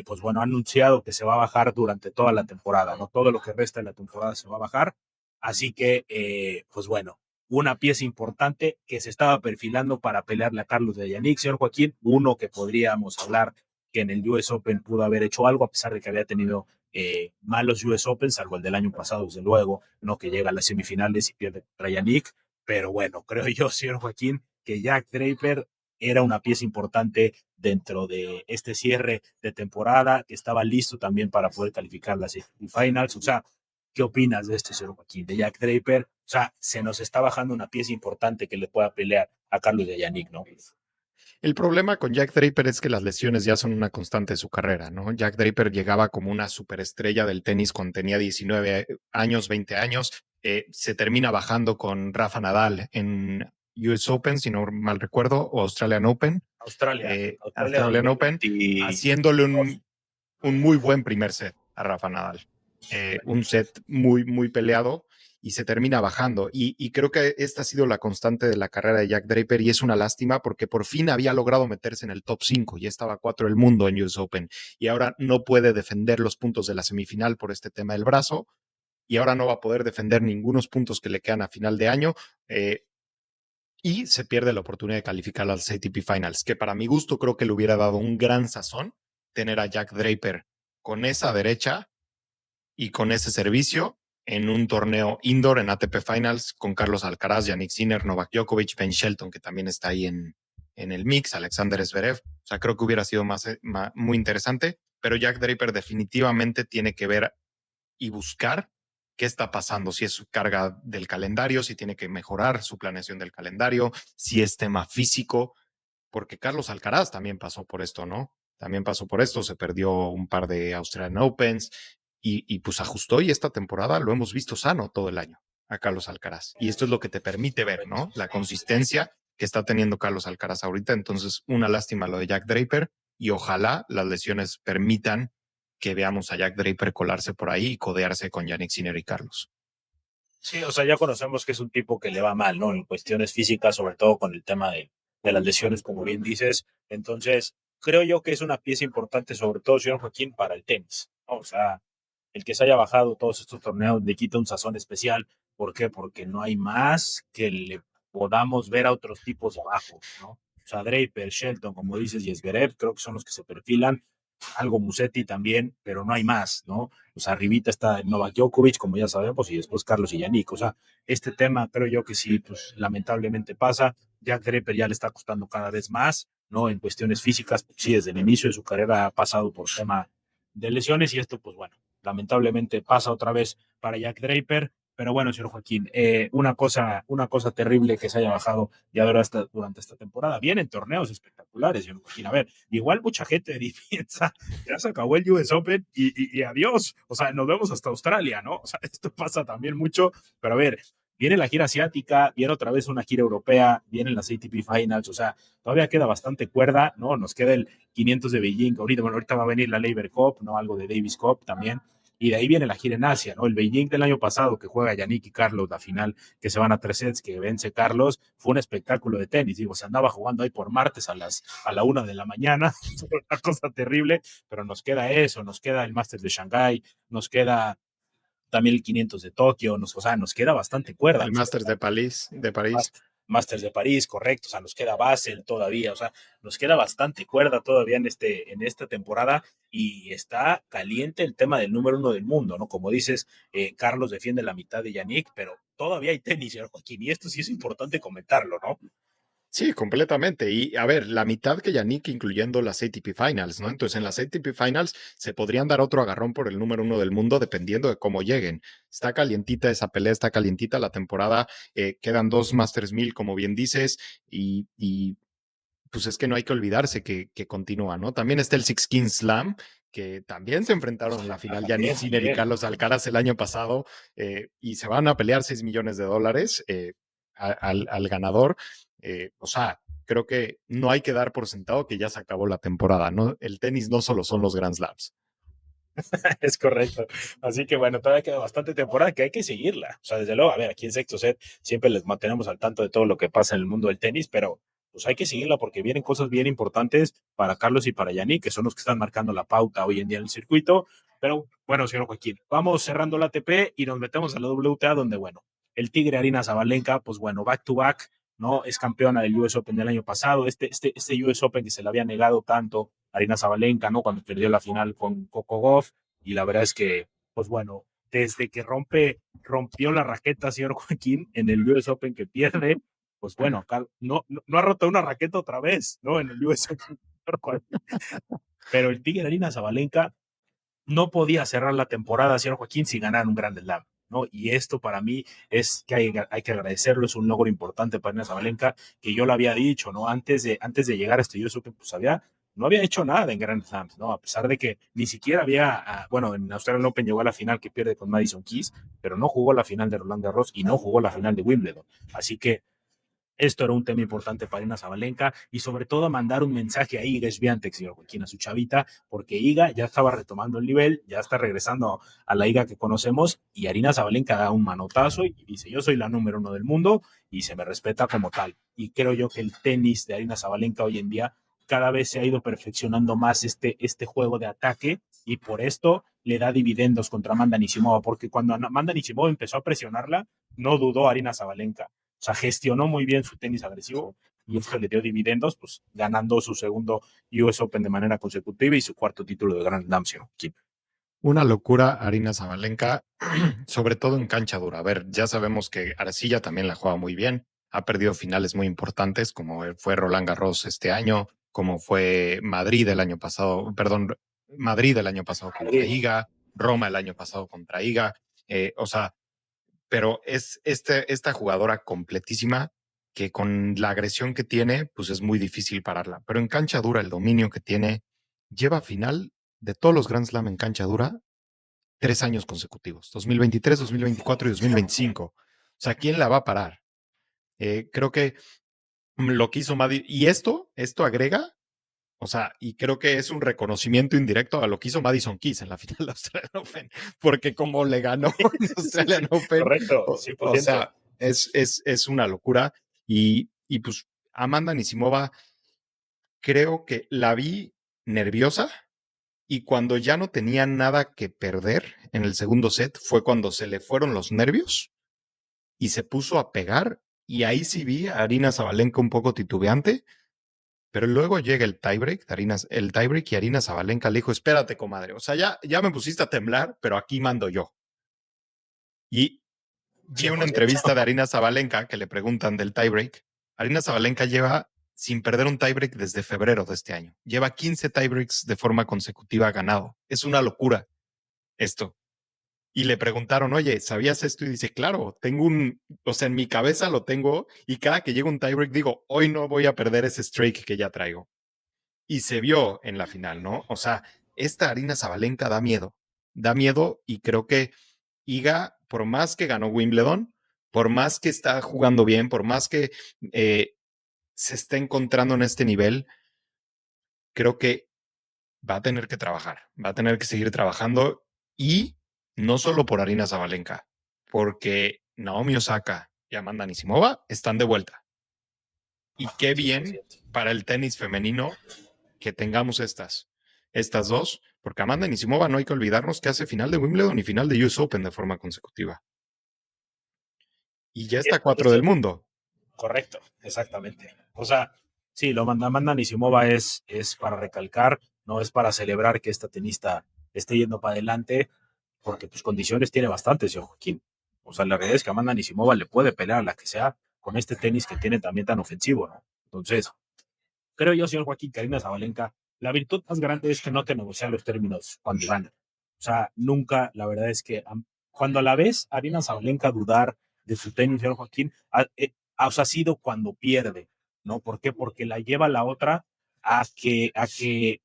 pues bueno, ha anunciado que se va a bajar durante toda la temporada, ¿no? Todo lo que resta de la temporada se va a bajar. Así que, pues bueno, una pieza importante que se estaba perfilando para pelearle a Carlos de Yannick, señor Joaquín, uno que podríamos hablar que en el US Open pudo haber hecho algo, a pesar de que había tenido malos US Open, salvo el del año pasado, desde luego, no que llega a las semifinales y pierde contra Yannick. Pero bueno, creo yo, señor Joaquín, que Jack Draper era una pieza importante dentro de este cierre de temporada, que estaba listo también para poder calificar las finals. O sea, ¿qué opinas de este, señor Joaquín, de Jack Draper? O sea, se nos está bajando una pieza importante que le pueda pelear a Carlos de Yannick, ¿no? El problema con Jack Draper es que las lesiones ya son una constante de su carrera, ¿no? Jack Draper llegaba como una superestrella del tenis cuando tenía 19 años, 20 años. Se termina bajando con Rafa Nadal en US Open, si no mal recuerdo, o Australian Open. Australian Open, 2020. haciéndole un muy buen primer set a Rafa Nadal. Un set muy, muy peleado y se termina bajando. Y creo que esta ha sido la constante de la carrera de Jack Draper y es una lástima porque por fin había logrado meterse en el top 5 y estaba 4 del mundo en US Open y ahora no puede defender los puntos de la semifinal por este tema del brazo y ahora no va a poder defender ningunos puntos que le quedan a final de año. Y se pierde la oportunidad de calificar a las ATP Finals, que para mi gusto creo que le hubiera dado un gran sazón tener a Jack Draper con esa derecha y con ese servicio en un torneo indoor en ATP Finals con Carlos Alcaraz, Yannick Sinner, Novak Djokovic, Ben Shelton, que también está ahí en el mix, Alexander Zverev. O sea, creo que hubiera sido muy interesante, pero Jack Draper definitivamente tiene que ver y buscar qué está pasando, si es su carga del calendario, si tiene que mejorar su planeación del calendario, si es tema físico, porque Carlos Alcaraz también pasó por esto, ¿no? También pasó por esto, se perdió un par de Australian Opens y pues ajustó y esta temporada lo hemos visto sano todo el año a Carlos Alcaraz. Y esto es lo que te permite ver, ¿no? La consistencia que está teniendo Carlos Alcaraz ahorita. Entonces, una lástima lo de Jack Draper y ojalá las lesiones permitan que veamos a Jack Draper colarse por ahí y codearse con Yannick Sinner y Carlos. Sí, o sea, ya conocemos que es un tipo que le va mal, ¿no? En cuestiones físicas, sobre todo con el tema de las lesiones, como bien dices. Entonces, creo yo que es una pieza importante, sobre todo, señor Joaquín, para el tenis, ¿no? O sea, el que se haya bajado todos estos torneos le quita un sazón especial. ¿Por qué? Porque no hay más que le podamos ver a otros tipos de abajo, ¿no? O sea, Draper, Shelton, como dices, y Zverev, creo que son los que se perfilan. Algo Musetti también, pero no hay más, ¿no? O sea, arribita está Novak Djokovic, como ya sabemos, y después Carlos y Yannick. O sea, este tema creo yo que sí, pues lamentablemente pasa. Jack Draper ya le está costando cada vez más, ¿no? En cuestiones físicas, sí, desde el inicio de su carrera ha pasado por tema de lesiones y esto, pues bueno, lamentablemente pasa otra vez para Jack Draper. Pero bueno, señor Joaquín, una cosa terrible que se haya bajado ya durante esta temporada. Vienen torneos espectaculares, señor Joaquín. A ver, igual mucha gente piensa, ya se acabó el US Open y adiós. O sea, nos vemos hasta Australia, ¿no? O sea, esto pasa también mucho. Pero a ver, viene la gira asiática, viene otra vez una gira europea, vienen las ATP Finals. O sea, todavía queda bastante cuerda, ¿no? Nos queda el 500 de Beijing. Ahorita va a venir la Laver Cup, ¿no? Algo de Davis Cup también. Y de ahí viene la gira en Asia, ¿no? El Beijing del año pasado, que juega Yannick y Carlos, la final, que se van a 3 sets, que vence Carlos, fue un espectáculo de tenis. Digo, se andaba jugando ahí por martes a la 1 de la mañana, una cosa terrible, pero nos queda eso, nos queda el Masters de Shanghái, nos queda también el 500 de Tokio, o sea, nos queda bastante cuerda. El Masters de París. Masters de París, correcto, o sea, nos queda Basel todavía, o sea, nos queda bastante cuerda todavía en esta temporada y está caliente el tema del número uno del mundo, ¿no? Como dices, Carlos defiende la mitad de Yannick, pero todavía hay tenis, señor Joaquín, y esto sí es importante comentarlo, ¿no? Sí, completamente. Y a ver, la mitad que Yannick, incluyendo las ATP Finals, ¿no? Entonces, en las ATP Finals se podrían dar otro agarrón por el número uno del mundo dependiendo de cómo lleguen. Está calientita esa pelea, está calientita la temporada. Quedan dos Masters 1000, como bien dices, y pues es que no hay que olvidarse que continúa, ¿no? También está el Six Kings Slam, que también se enfrentaron en la final Yannick También, Sinner y también. Carlos Alcaraz el año pasado, y se van a pelear $6 millones al ganador. O sea, creo que no hay que dar por sentado que ya se acabó la temporada, ¿no? El tenis no solo son los Grand Slams. Es correcto. Así que bueno, todavía queda bastante temporada que hay que seguirla. O sea, desde luego, a ver, aquí en Sexto Set siempre les mantenemos al tanto de todo lo que pasa en el mundo del tenis, pero pues hay que seguirla porque vienen cosas bien importantes para Carlos y para Yannick, que son los que están marcando la pauta hoy en día en el circuito. Pero bueno, señor Joaquín, vamos cerrando la ATP y nos metemos a la WTA, donde bueno, el Tigre Arina Zabalenka, pues bueno, back to back, ¿no? Es campeona del US Open del año pasado, este US Open que se le había negado tanto a Arina Zabalenka, ¿no? Cuando perdió la final con Coco Gauff, y la verdad es que, pues bueno, desde que rompió la raqueta, señor Joaquín, en el US Open que pierde, pues bueno, acá no ha roto una raqueta otra vez, ¿no? En el US Open. Pero el Tigre Arina Zabalenka no podía cerrar la temporada, señor Joaquín, sin ganar un Grand Slam, ¿no? Y esto para mí es que hay que agradecerlo, es un logro importante para Inés Zabalenka, que yo lo había dicho, ¿no? Antes de llegar a este US Open, pues no había hecho nada en Grand Slams, ¿no? A pesar de que ni siquiera bueno, en Australian Open llegó a la final que pierde con Madison Keys, pero no jugó la final de Roland Garros y no jugó la final de Wimbledon. Así que esto era un tema importante para Ina Zabalenka y sobre todo mandar un mensaje a Iga Swiatek, señor Joaquín, a su chavita, porque Iga ya estaba retomando el nivel, ya está regresando a la Iga que conocemos y Arina Zabalenka da un manotazo y dice, yo soy la número uno del mundo y se me respeta como tal. Y creo yo que el tenis de Arina Zabalenka hoy en día cada vez se ha ido perfeccionando más este juego de ataque y por esto le da dividendos contra Amanda Anisimova, porque cuando Amanda Anisimova empezó a presionarla, no dudó Arina Zabalenka. O sea, gestionó muy bien su tenis agresivo y esto le dio dividendos, pues ganando su segundo US Open de manera consecutiva y su cuarto título de Grand Slam. Una locura, Arina Zabalenka, sobre todo en cancha dura. A ver, ya sabemos que Arcilla también la juega muy bien, ha perdido finales muy importantes, como fue Roland Garros este año, como fue Madrid el año pasado, perdón, Madrid el año pasado contra Iga, Roma el año pasado contra Iga, o sea, pero es esta jugadora completísima que con la agresión que tiene, pues es muy difícil pararla. Pero en cancha dura, el dominio que tiene, lleva final de todos los Grand Slam en cancha dura 3 años consecutivos, 2023, 2024 y 2025. O sea, ¿quién la va a parar? Creo que lo que hizo Madrid, y esto agrega, o sea, y creo que es un reconocimiento indirecto a lo que hizo Madison Keys en la final de Australian Open, porque como le ganó en Australian Open, Correcto, o 100%. sea, es una locura. Y pues Amanda Anisimova, creo que la vi nerviosa, y cuando ya no tenía nada que perder en el segundo set fue cuando se le fueron los nervios y se puso a pegar. Y ahí sí vi a Arina Zabalenka un poco titubeante, pero luego llega el tiebreak y Arina Zabalenka le dijo, espérate, comadre, o sea, ya me pusiste a temblar, pero aquí mando yo. Y vi una 100%. entrevista de Arina Zabalenka que le preguntan del tiebreak. Arina Zabalenka lleva sin perder un tiebreak desde febrero de este año. Lleva 15 tiebreaks de forma consecutiva ganado. Es una locura esto. Y le preguntaron, oye, ¿sabías esto? Y dice, claro, o sea, en mi cabeza lo tengo y cada que llega un tiebreak digo, hoy no voy a perder ese streak que ya traigo. Y se vio en la final, ¿no? O sea, esta Arina Zabalenka da miedo y creo que Iga, por más que ganó Wimbledon, por más que está jugando bien, por más que se está encontrando en este nivel, creo que va a tener que trabajar, va a tener que seguir trabajando y no solo por Arina Zabalenka, porque Naomi Osaka y Amanda Anisimova están de vuelta. Y qué bien 100%. para el tenis femenino que tengamos estas dos, porque Amanda Anisimova no hay que olvidarnos que hace final de Wimbledon y final de US Open de forma consecutiva. Y ya está 4 del mundo. Correcto, exactamente. O sea, sí, lo Amanda Anisimova es para recalcar, no es para celebrar que esta tenista esté yendo para adelante, porque pues condiciones tiene bastante, señor Joaquín. O sea, la realidad es que Amanda Anisimova le puede pelear a la que sea con este tenis que tiene también tan ofensivo, ¿no? Entonces, creo yo, señor Joaquín, Karina Zabalenka, la virtud más grande es que no te negocian los términos cuando gana. O sea, nunca, la verdad es que cuando la ves, Karina Zabalenka dudar de su tenis, señor Joaquín, o sea, ha sido cuando pierde, ¿no? ¿Por qué? Porque la lleva la otra a que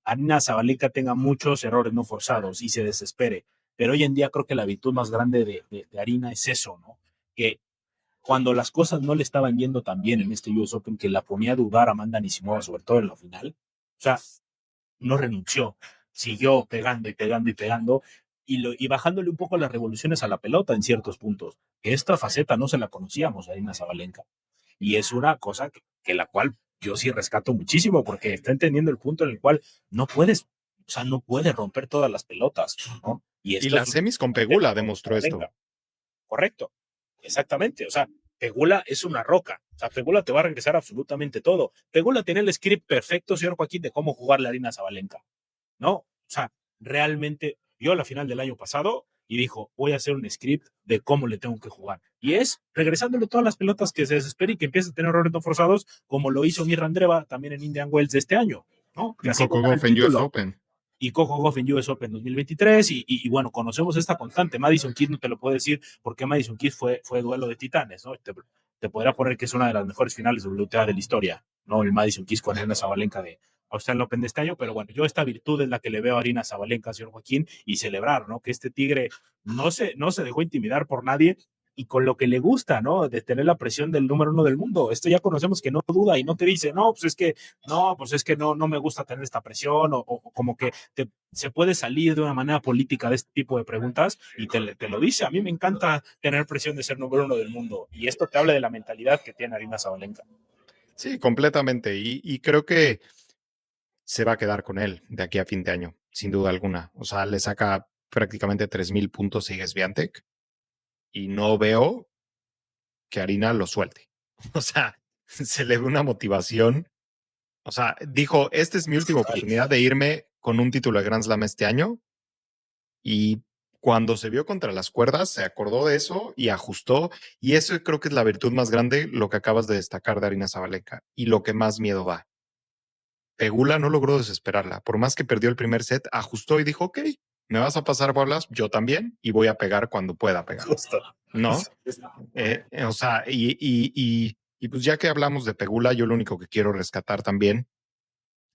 Arina Zabalenka tenga muchos errores no forzados y se desespere. Pero hoy en día creo que la virtud más grande de Arina es eso, ¿no? Que cuando las cosas no le estaban yendo tan bien en este US Open, que la ponía a dudar a Amanda Anisimova, sobre todo en la final, o sea, no renunció, siguió pegando y pegando y pegando y bajándole un poco las revoluciones a la pelota en ciertos puntos. Que esta faceta no se la conocíamos a Arina Zabalenka. Y es una cosa que la cual yo sí rescato muchísimo porque está entendiendo el punto en el cual no puedes, o sea, no puedes romper todas las pelotas, ¿no? Y esto las es semis con Pegula demostró esto. Correcto, exactamente. O sea, Pegula es una roca. O sea, Pegula te va a regresar absolutamente todo. Pegula tiene el script perfecto, señor Joaquín, de cómo jugar la Arina Zabalenka. ¿No? O sea, realmente vio la final del año pasado y dijo, voy a hacer un script de cómo le tengo que jugar. Y es regresándole todas las pelotas que se desespere y que empiece a tener errores no forzados, como lo hizo Mirra Andreva también en Indian Wells de este año, ¿no? Que Y así Coco gana el Gauff en US título. Open. Y Coco Gauff en US Open 2023 y bueno, conocemos esta constante. Madison Keys no te lo puedo decir porque Madison Keys fue duelo de titanes, ¿no? Te podría poner que es una de las mejores finales de WTA de la historia, ¿no? El Madison Keys con Arina Zabalenka de Australian Open de este año, pero bueno, yo esta virtud es la que le veo a Arina Zabalenka, señor Joaquín, y celebrar, ¿no? Que este tigre no se dejó intimidar por nadie y con lo que le gusta, ¿no? De tener la presión del número uno del mundo. Esto ya conocemos que no duda y no te dice, no, pues es que no me gusta tener esta presión o como que se puede salir de una manera política de este tipo de preguntas y te lo dice. A mí me encanta tener presión de ser número uno del mundo y esto te habla de la mentalidad que tiene Arina Zabalenka. Sí, completamente. Y creo que se va a quedar con él de aquí a fin de año, sin duda alguna. O sea, le saca prácticamente 3,000 puntos Iga Swiatek y no veo que Arina lo suelte. O sea, se le ve una motivación. O sea, dijo, esta es mi última oportunidad de irme con un título de Grand Slam este año. Y cuando se vio contra las cuerdas, se acordó de eso y ajustó. Y eso creo que es la virtud más grande, lo que acabas de destacar de Arina Zabalenka y lo que más miedo da. Pegula no logró desesperarla. Por más que perdió el primer set, ajustó y dijo, ok, me vas a pasar bolas, yo también, y voy a pegar cuando pueda pegar. Justo. ¿No? O sea, y pues ya que hablamos de Pegula, yo lo único que quiero rescatar también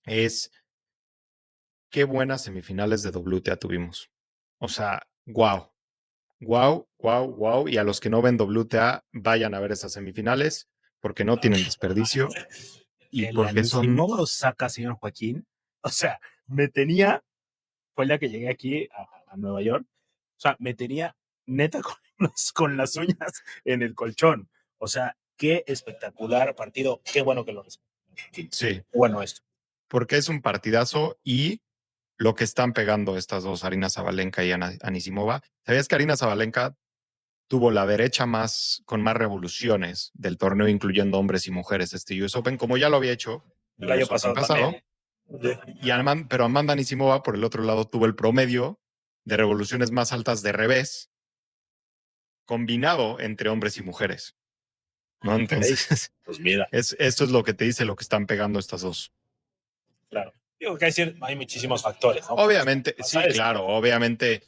es qué buenas semifinales de WTA tuvimos. O sea, wow, wow, wow, wow. Y a los que no ven WTA, vayan a ver esas semifinales porque no tienen desperdicio y El porque son... Anisimova saca, señor Joaquín. O sea, fue el día que llegué aquí a Nueva York. O sea, me tenía neta con las uñas en el colchón. O sea, qué espectacular partido. Qué bueno que lo respeto. Sí, Bueno, esto. porque es un partidazo y lo que están pegando estas dos, Arina Zabalenka y Anisimova. ¿Sabías que Arina Zabalenka tuvo la derecha con más revoluciones del torneo, incluyendo hombres y mujeres, este US Open, como ya lo había hecho El año US Open pasado también. pero Amanda Anisimova, por el otro lado, tuvo el promedio de revoluciones más altas de revés, combinado entre hombres y mujeres. ¿No? Entonces, Pues mira, esto es lo que te dice lo que están pegando estas dos. claro. Digo que hay muchísimos factores, ¿no? Obviamente, Pasa sí, esto. claro, obviamente.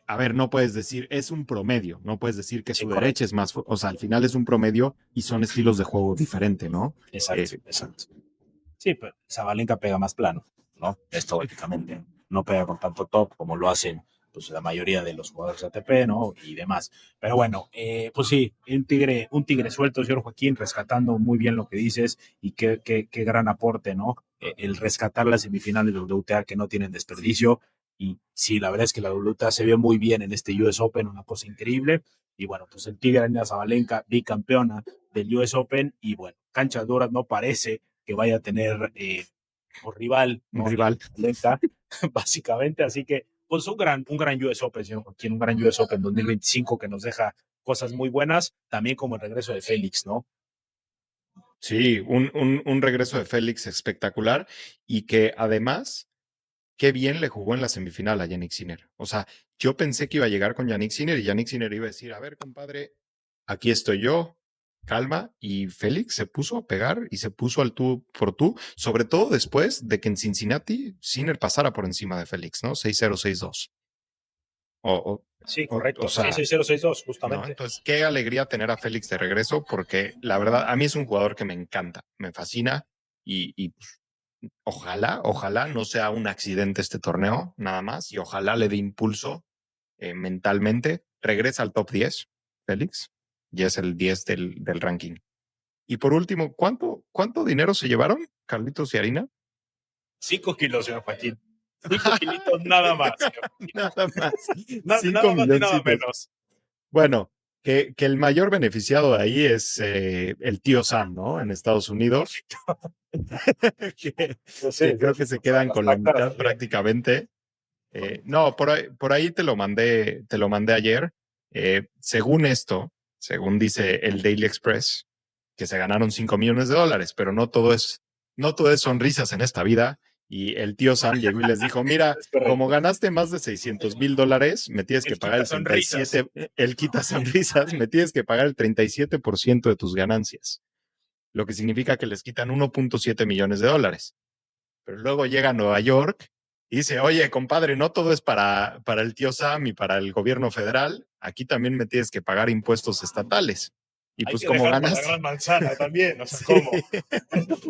A ver, no puedes decir, es un promedio, no puedes decir que Sí, su correcto. derecha es más, o sea, al final es un promedio y son estilos de juego diferentes, ¿no? Exacto, exacto. Sí, pero Zabalenka pega más plano, ¿no? Esto lógicamente no pega con tanto top como lo hacen pues, la mayoría de los jugadores de ATP, ¿no? Y demás. Pero bueno, pues sí, un tigre suelto, señor Joaquín, rescatando muy bien lo que dices y qué gran aporte, ¿no? El rescatar las semifinales de WTA que no tienen desperdicio. Y sí, la verdad es que la WTA se vio muy bien en este US Open, una cosa increíble. Y bueno, pues el Tigre Arina Zabalenka, bicampeona del US Open. Y bueno, canchas duras no parece que vaya a tener por rival, Un ¿no? rival. Lenta, básicamente. Así que, pues un gran US Open, señor Joaquín, un gran US Open 2025 que nos deja cosas muy buenas, también como el regreso de Félix, ¿no? Sí, un regreso de Félix espectacular y que además, qué bien le jugó en la semifinal a Yannick Sinner. O sea, yo pensé que iba a llegar con Yannick Sinner y Yannick Sinner iba a decir, a ver, compadre, aquí estoy yo, calma, y Félix se puso a pegar y se puso al tú por tú, sobre todo después de que en Cincinnati Sinner pasara por encima de Félix, ¿no? 6-0, 6-2. O, o, Sí, o correcto. Sí, sea, 6062, ¿no? justamente. Entonces, qué alegría tener a Félix de regreso, porque la verdad, a mí es un jugador que me encanta, me fascina y pues, ojalá no sea un accidente este torneo, nada más, y ojalá le dé impulso mentalmente. Regresa al top 10, Félix, y es el 10 del ranking. Y por último, ¿cuánto dinero se llevaron Carlitos y Harina? 5 kilos, señor Joaquín. 5 kilitos nada más, señor Joaquín. Nada más, Nada 5 más y nada milloncitos. menos. Bueno, que el mayor beneficiado de ahí es el tío Sam, ¿no? En Estados Unidos, que, Pues sí, que creo que se o sea, quedan las con la pactadas mitad también. prácticamente. No, por ahí te lo mandé ayer. Según esto, según dice el Daily Express, que se ganaron $5 millones, pero no todo es sonrisas en esta vida. Y el tío Sam llegó y les dijo, mira, Es como correcto. ganaste más de $600,000, me tienes que El pagar quita el sonrisas. 37, el quita sonrisas, me tienes que pagar el 37% de tus ganancias, lo que significa que les quitan $1.7 millones. Pero luego llega a Nueva York y dice, oye, compadre, no todo es para el tío Sam y para el gobierno federal, aquí también me tienes que pagar impuestos estatales. Y Hay pues que como dejar para la ganas, gran manzana también. O sea, sí, ¿cómo?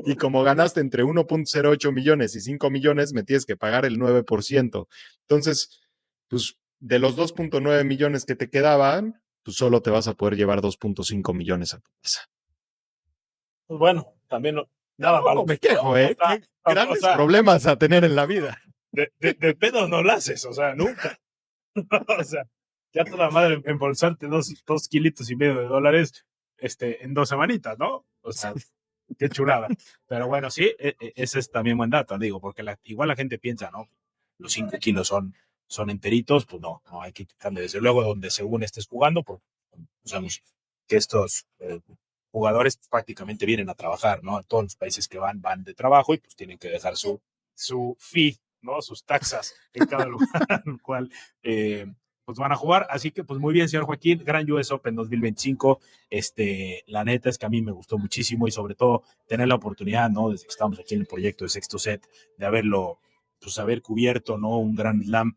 y como ganaste entre 1.08 millones y 5 millones, me tienes que pagar el 9%. Entonces, pues de los 2.9 millones que te quedaban, pues solo te vas a poder llevar 2.5 millones a tu casa. Pues bueno, también nada Tampoco mal, me ¿no? quejo, O ¿eh? sea, Qué grandes o sea, problemas a tener en la vida. de pedo no lo haces, o sea, nunca. O sea, ya toda madre embolsarte 2,5 kilos de dólares en 2 semanitas, ¿no? O sea, qué chulada. Pero bueno, sí, ese es también buen dato, digo, porque igual la gente piensa, ¿no? Los 5 kilos son enteritos, pues no, hay que quitarle desde luego donde según estés jugando, porque sabemos que estos jugadores prácticamente vienen a trabajar, ¿no? En todos los países que van de trabajo y pues tienen que dejar su fee, ¿no? Sus taxas en cada lugar al cual pues van a jugar. Así que, pues muy bien, señor Joaquín, gran US Open 2025. La neta es que a mí me gustó muchísimo y sobre todo tener la oportunidad, ¿no? Desde que estamos aquí en el proyecto de Sexto Set, de haber cubierto, ¿no? Un gran slam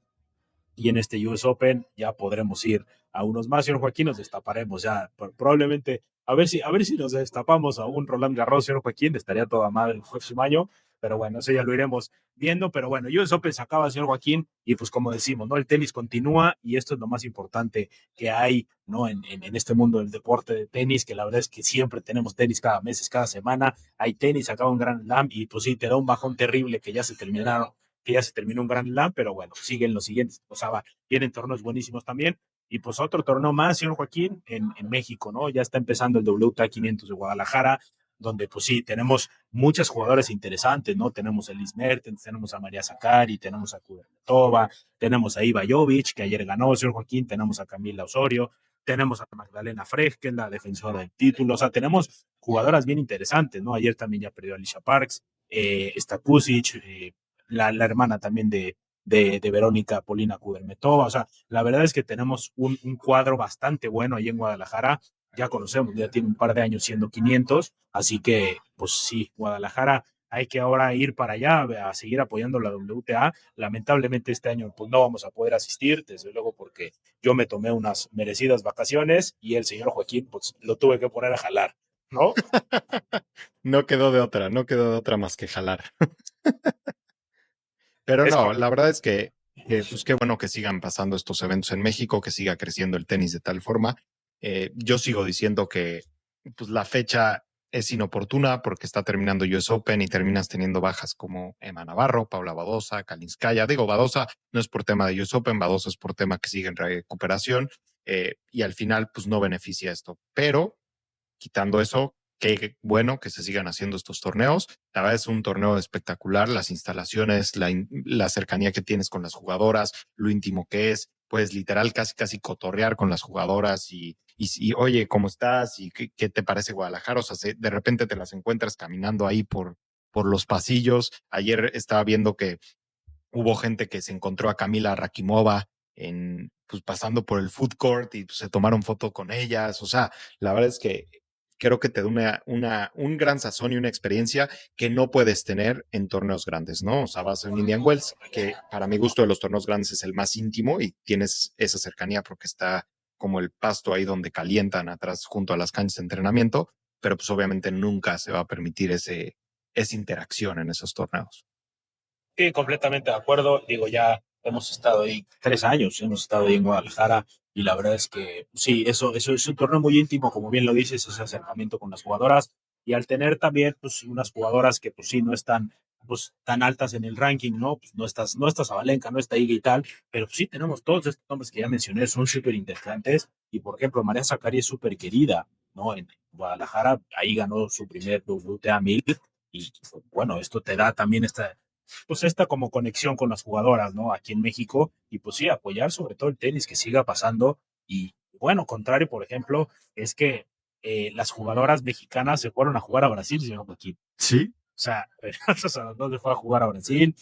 y en este US Open ya podremos ir a unos más. Señor Joaquín, nos destaparemos ya, probablemente, a ver si nos destapamos a un Roland Garros, señor Joaquín, estaría toda madre el próximo año, pero bueno, eso ya lo iremos viendo, pero bueno, US Open se acaba, señor Joaquín, y pues como decimos, ¿no? El tenis continúa y esto es lo más importante que hay, ¿no? En este mundo del deporte de tenis, que la verdad es que siempre tenemos tenis cada mes, cada semana, hay tenis, acaba un gran slam y pues sí, te da un bajón terrible que ya se terminó un Grand Slam, pero bueno, siguen los siguientes, o sea, vienen torneos buenísimos también. Y pues otro torneo más, señor Joaquín, en México, ¿no? Ya está empezando el WTA 500 de Guadalajara, donde pues sí, tenemos muchas jugadoras interesantes, ¿no? Tenemos a Liz Mertens, tenemos a María Zacari, tenemos a Kudermetova, tenemos a Iva Jovic, que ayer ganó, señor Joaquín, tenemos a Camila Osorio, tenemos a Magdalena Frech, que es la defensora del título, o sea, tenemos jugadoras bien interesantes, ¿no? Ayer también ya perdió a Alicia Parks, está Pusic, la hermana también de Verónica Polina Kudermetova. O sea, la verdad es que tenemos un cuadro bastante bueno ahí en Guadalajara. Ya conocemos, ya tiene un par de años siendo 500, así que, pues sí, Guadalajara, hay que ahora ir para allá a seguir apoyando la WTA. Lamentablemente este año pues no vamos a poder asistir, desde luego porque yo me tomé unas merecidas vacaciones y el señor Joaquín pues lo tuve que poner a jalar, ¿no? No quedó de otra más que jalar. Pero Es no, la correcto. verdad es que pues qué bueno que sigan pasando estos eventos en México, que siga creciendo el tenis de tal forma. Yo sigo diciendo que pues, la fecha es inoportuna porque está terminando US Open y terminas teniendo bajas como Emma Navarro, Paula Badosa, Kalinskaya. Digo, Badosa no es por tema de US Open, Badosa es por tema que sigue en recuperación y al final pues no beneficia esto. Pero quitando eso, qué bueno que se sigan haciendo estos torneos. La verdad es un torneo espectacular, las instalaciones, la cercanía que tienes con las jugadoras, lo íntimo que es, pues literal casi casi cotorrear con las jugadoras oye, ¿cómo estás? ¿Y qué te parece Guadalajara? O sea, de repente te las encuentras caminando ahí por los pasillos. Ayer estaba viendo que hubo gente que se encontró a Camila Rakimova pues, pasando por el food court y pues, se tomaron foto con ellas. O sea, la verdad es que creo que te da un gran sazón y una experiencia que no puedes tener en torneos grandes, ¿no? O sea, vas a un Indian Wells, que para mi gusto de los torneos grandes es el más íntimo y tienes esa cercanía porque está como el pasto ahí donde calientan atrás junto a las canchas de entrenamiento, pero pues obviamente nunca se va a permitir esa interacción en esos torneos. Sí, completamente de acuerdo. Digo, ya hemos estado ahí 3 años, hemos estado ahí en Guadalajara y la verdad es que sí, eso es un torneo muy íntimo, como bien lo dices, ese acercamiento con las jugadoras y al tener también pues unas jugadoras que pues sí no están pues tan altas en el ranking, ¿no? Pues no está Zabalenka, no está Iga y tal, pero sí tenemos todos estos nombres que ya mencioné, son súper interesantes y por ejemplo María Sakkari es súper querida, ¿no? En Guadalajara, ahí ganó su primer WTA 1000 y bueno, esto te da también esta como conexión con las jugadoras, ¿no? Aquí en México, y pues sí, apoyar sobre todo el tenis, que siga pasando. Y bueno, contrario, por ejemplo, es que las jugadoras mexicanas se fueron a jugar a Brasil, señor Joaquín. Sí. O sea, gracias a las dos se fue a jugar a Brasil.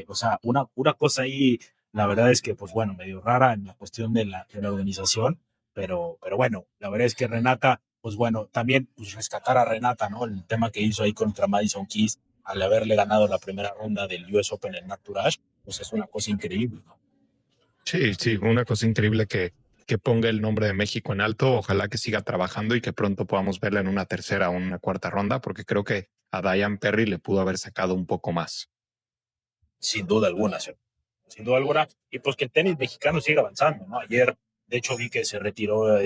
O sea, una cosa ahí, la verdad es que, pues bueno, medio rara en la cuestión de la organización, pero bueno, la verdad es que Renata, pues bueno, también pues rescatar a Renata, ¿no? El tema que hizo ahí contra Madison Keys al haberle ganado la primera ronda del US Open en Naturage, pues es una cosa increíble, ¿no? Sí, sí, una cosa increíble que ponga el nombre de México en alto. Ojalá que siga trabajando y que pronto podamos verla en una tercera o una cuarta ronda, porque creo que a Diane Perry le pudo haber sacado un poco más. Sin duda alguna, ¿sí? Sin duda alguna. Y pues que el tenis mexicano sigue avanzando, ¿no? Ayer, de hecho, vi que se retiró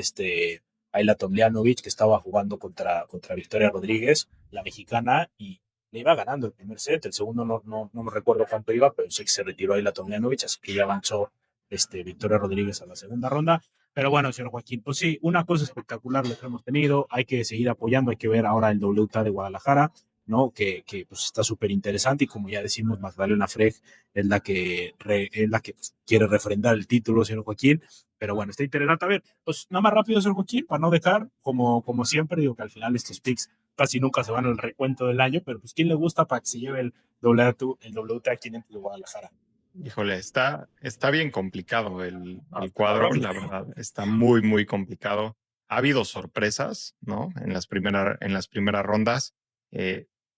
Ayla Tomljanovic, que estaba jugando contra Victoria Rodríguez, la mexicana, y le iba ganando el primer set. El segundo no me recuerdo cuánto iba, pero sé que se retiró Ayla Tomljanovic, así que ya avanzó Victoria Rodríguez a la segunda ronda. Pero bueno, señor Joaquín, pues sí, una cosa espectacular lo que hemos tenido. Hay que seguir apoyando, hay que ver ahora el WTA de Guadalajara, ¿no? Que pues está súper interesante y como ya decimos, Magdalena Frech es la que pues, quiere refrendar el título, señor Joaquín. Pero bueno, está interesante. A ver, pues nada más rápido, señor Joaquín, para no dejar, como siempre, digo que al final estos picks casi nunca se van al recuento del año, pero pues ¿quién le gusta para que se lleve el WTA 500 de Guadalajara? Híjole, está bien complicado el cuadro, la verdad. Está muy, muy complicado. Ha habido sorpresas, ¿no? En las primeras rondas,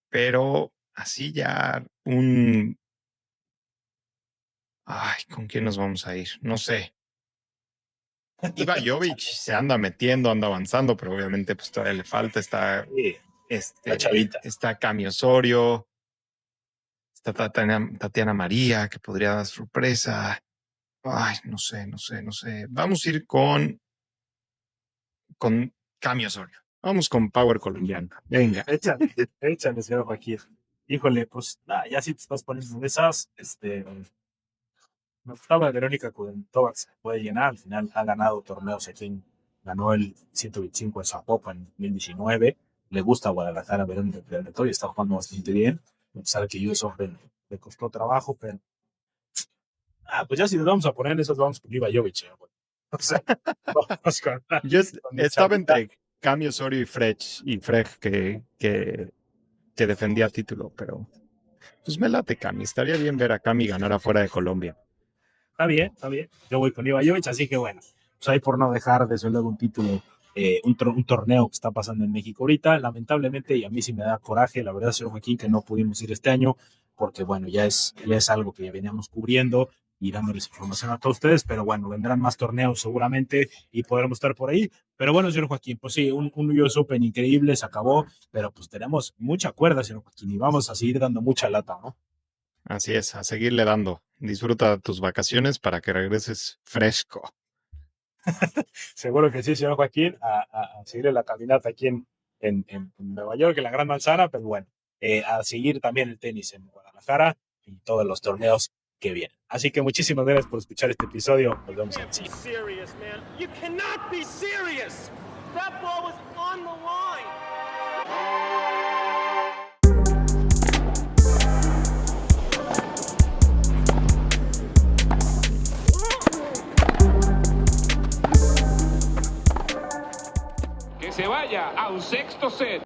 pero así ya Ay, ¿con quién nos vamos a ir? No sé. Iva Jovic se anda metiendo, anda avanzando, pero obviamente pues todavía le falta. Está La chavita. Está Cami Osorio, está Tatiana María, que podría dar sorpresa. Ay, no sé. Vamos a ir con Cami Osorio. Vamos con Power colombiano. Venga. Échale, señor Joaquín. Híjole, pues ya si te estás poniendo de esas, me gustaba Verónica Kudentová, se puede llenar. Al final ha ganado torneos aquí. Ganó el 125 en Zapopan en 2019. Le gusta a Guadalajara Verónica Kudentová y está jugando bastante bien. A pesar que US Open le costó trabajo, pero. Pues ya si nos vamos a poner esos, vamos con Iva Jovic. O sea, vamos con. Yo estaba entre Cami Osorio y Frech que defendía título, pero pues me late Cami. Estaría bien ver a Cami ganar afuera de Colombia. Está bien. Yo voy con Iva Jovic, así que bueno, pues ahí por no dejar desde luego un título, un torneo que está pasando en México ahorita, lamentablemente, y a mí sí me da coraje, la verdad, señor Joaquín, que no pudimos ir este año, porque bueno, ya es algo que veníamos cubriendo y dándoles información a todos ustedes, pero bueno, vendrán más torneos seguramente y podremos estar por ahí. Pero bueno, señor Joaquín, pues sí, un US Open increíble, se acabó, pero pues tenemos mucha cuerda, señor Joaquín, y vamos a seguir dando mucha lata, ¿no? Así es, a seguirle dando. Disfruta tus vacaciones para que regreses fresco. Seguro que sí, señor Joaquín, a seguir la caminata aquí en Nueva York, en la Gran Manzana, pero bueno, a seguir también el tenis en Guadalajara y todos los torneos que vienen. Así que muchísimas gracias por escuchar este episodio. Nos vemos en el siguiente. se vaya a un sexto set.